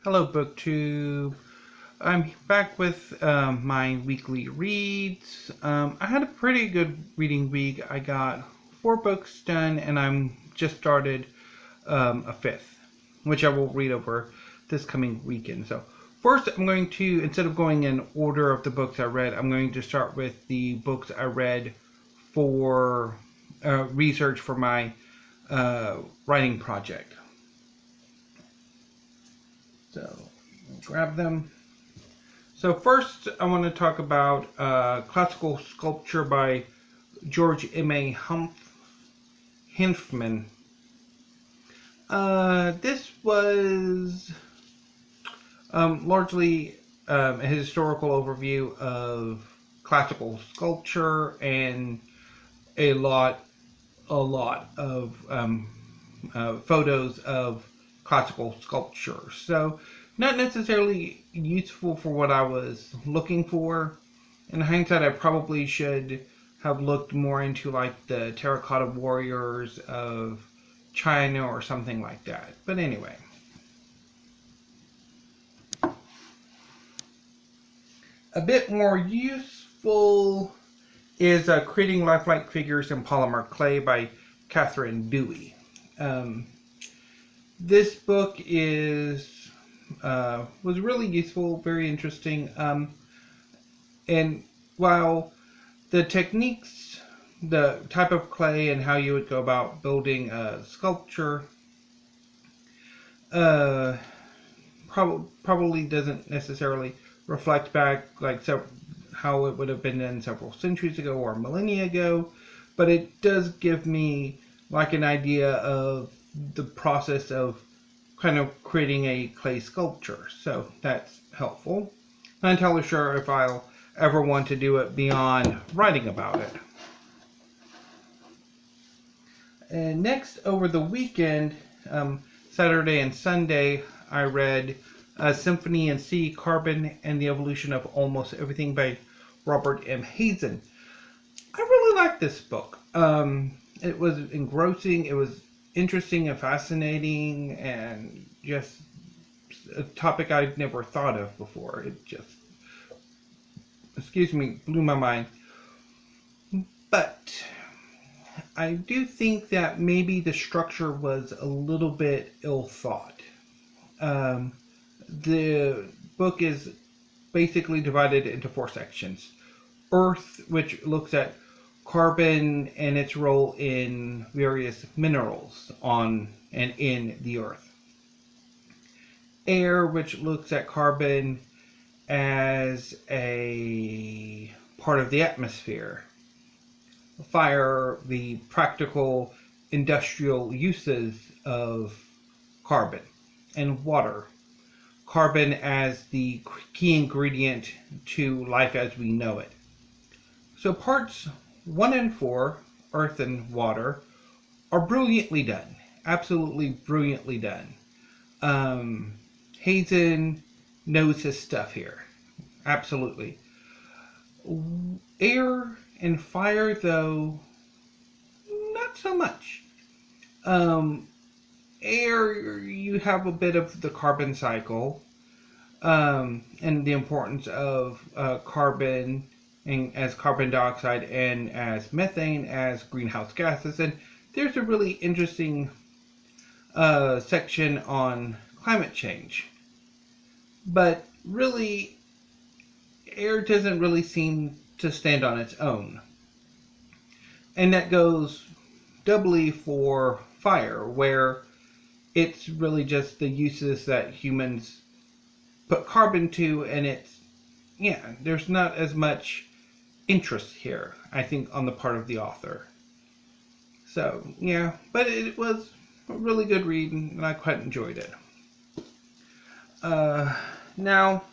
Hello, BookTube. I'm back with my weekly reads. I had a pretty good reading week. I got 4 books done, and I'm just started a 5th, which I will read over this coming weekend. So first, I'm going to, instead of going in order of the books I read, I'm going to start with the books I read for research for my writing project. So grab them. So first, I want to talk about classical sculpture by George M.A. Hanfmann. This was largely a historical overview of classical sculpture and a lot of photos of classical sculpture. So not necessarily useful for what I was looking for. In hindsight, I probably should have looked more into like the terracotta warriors of China or something like that. But anyway. A bit more useful is Creating Lifelike Figures in Polymer Clay by Katherine Dewey. This book was really useful, very interesting, and while the techniques, the type of clay and how you would go about building a sculpture probably doesn't necessarily reflect back like how it would have been done several centuries ago or millennia ago, but it does give me like an idea of the process of kind of creating a clay sculpture. So that's helpful. Not entirely sure if I'll ever want to do it beyond writing about it. And next, over the weekend, Saturday and Sunday, I read Symphony and C, Carbon and the Evolution of Almost Everything by Robert M. Hazen. I really liked this book. It was engrossing, it was interesting and fascinating, and just a topic I'd never thought of before. It just, blew my mind. But I do think that maybe the structure was a little bit ill thought. The book is basically divided into 4 sections. Earth, which looks at carbon and its role in various minerals on and in the earth. Air, which looks at carbon as a part of the atmosphere. Fire, the practical industrial uses of carbon. And water, carbon as the key ingredient to life as we know it. So parts 1 and 4, Earth and Water, are brilliantly done. Absolutely brilliantly done. Hazen knows his stuff here. Absolutely. Air and fire, though, not so much. Air, you have a bit of the carbon cycle, and the importance of carbon and as carbon dioxide and as methane as greenhouse gases. And there's a really interesting section on climate change. But really, air doesn't really seem to stand on its own. And that goes doubly for fire, where it's really just the uses that humans put carbon to, and there's not as much interest here, I think, on the part of the author. So, yeah, but it was a really good read, and I quite enjoyed it. Now,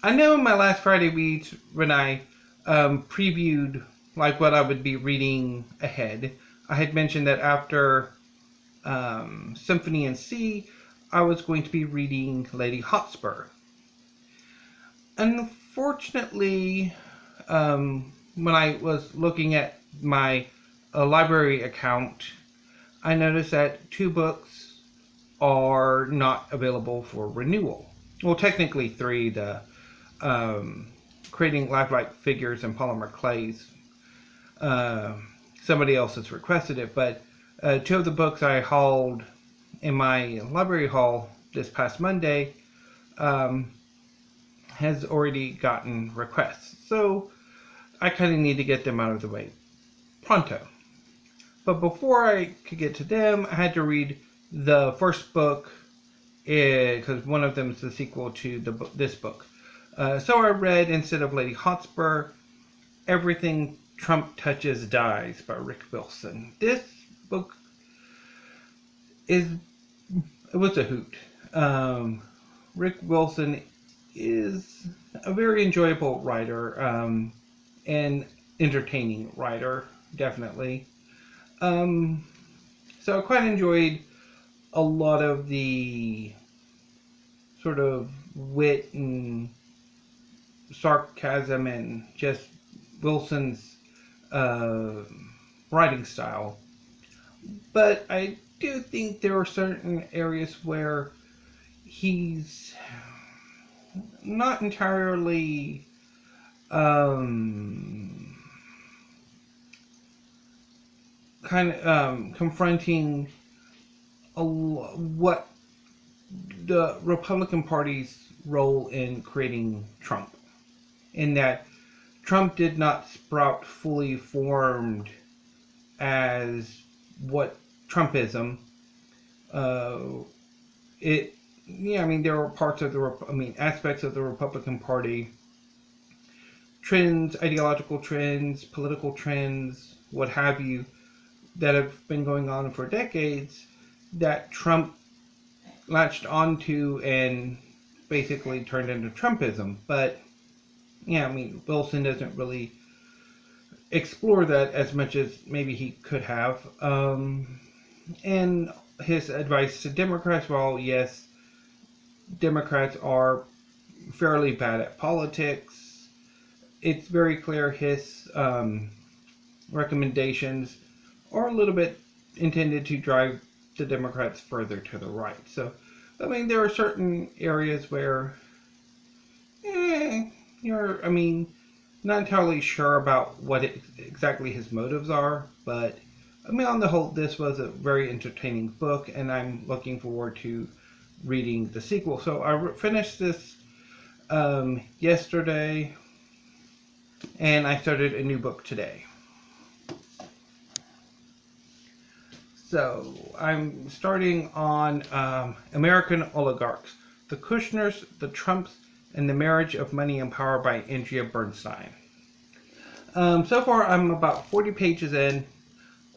I know in my last Friday reads, when I previewed like what I would be reading ahead, I had mentioned that after Symphony and C, I was going to be reading Lady Hotspur. Unfortunately, when I was looking at my library account, I noticed that 2 books are not available for renewal. Well, technically 3, the creating lifelike figures in polymer clays. Somebody else has requested it, but 2 of the books I hauled in my library haul this past Monday has already gotten requests. So I kind of need to get them out of the way pronto. But before I could get to them, I had to read the first book, because one of them is the sequel to this book. So I read, instead of Lady Hotspur, Everything Trump Touches Dies by Rick Wilson. This book was a hoot. Rick Wilson is a very enjoyable writer, and entertaining writer, definitely. So I quite enjoyed a lot of the sort of wit and sarcasm and just Wilson's writing style. But I do think there are certain areas where he's not entirely confronting what the Republican Party's role in creating Trump, in that Trump did not sprout fully formed as what Trumpism. There were parts of aspects of the Republican Party, trends, ideological trends, political trends, what have you, that have been going on for decades that Trump latched onto and basically turned into Trumpism. But Wilson doesn't really explore that as much as maybe he could have. And his advice to Democrats, well, yes, Democrats are fairly bad at politics. It's very clear his recommendations are a little bit intended to drive the Democrats further to the right. So, there are certain areas where you're, not entirely sure about what exactly his motives are, but on the whole, this was a very entertaining book, and I'm looking forward to reading the sequel. So I finished this yesterday, and I started a new book today. So I'm starting on American Oligarchs, the Kushners, the Trumps, and the Marriage of Money and Power by Andrea Bernstein. So far, I'm about 40 pages in,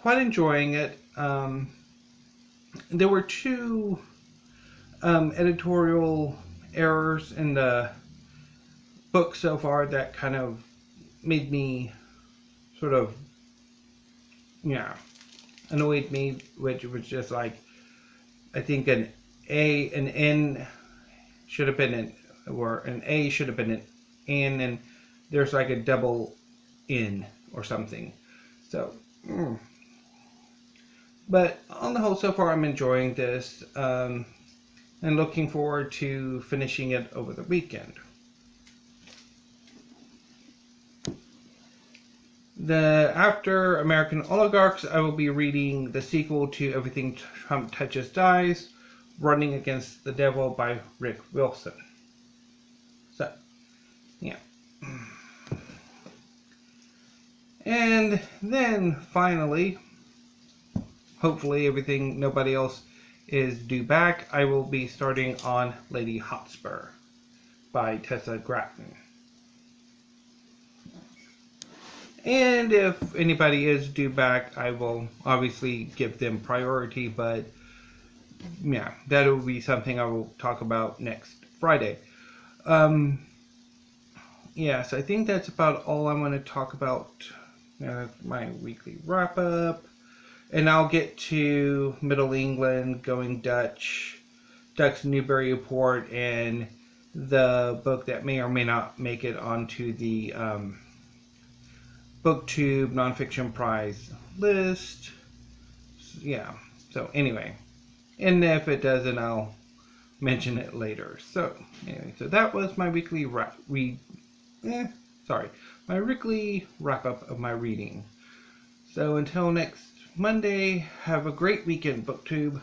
quite enjoying it. There were 2 editorial errors in the book so far that kind of made me sort of, annoyed me, which was just like, I think an N should have been or an A should have been an N, and there's like a double N or something. So, but on the whole, so far I'm enjoying this, and looking forward to finishing it over the weekend. After American Oligarchs, I will be reading the sequel to Everything Trump Touches Dies, Running Against the Devil by Rick Wilson. So, yeah. And then, finally, hopefully nobody else is due back, I will be starting on Lady Hotspur by Tessa Gratton. And if anybody is due back, I will obviously give them priority, but yeah, that will be something I will talk about next Friday. Yes, I think that's about all I want to talk about. My weekly wrap up. And I'll get to Middle England, Going Dutch, Ducks Newburyport, and the book that may or may not make it onto the BookTube Nonfiction Prize list. Yeah, so anyway. And if it doesn't, I'll mention it later. So, anyway, so that was my weekly my weekly wrap up of my reading. So until next Monday, have a great weekend, BookTube.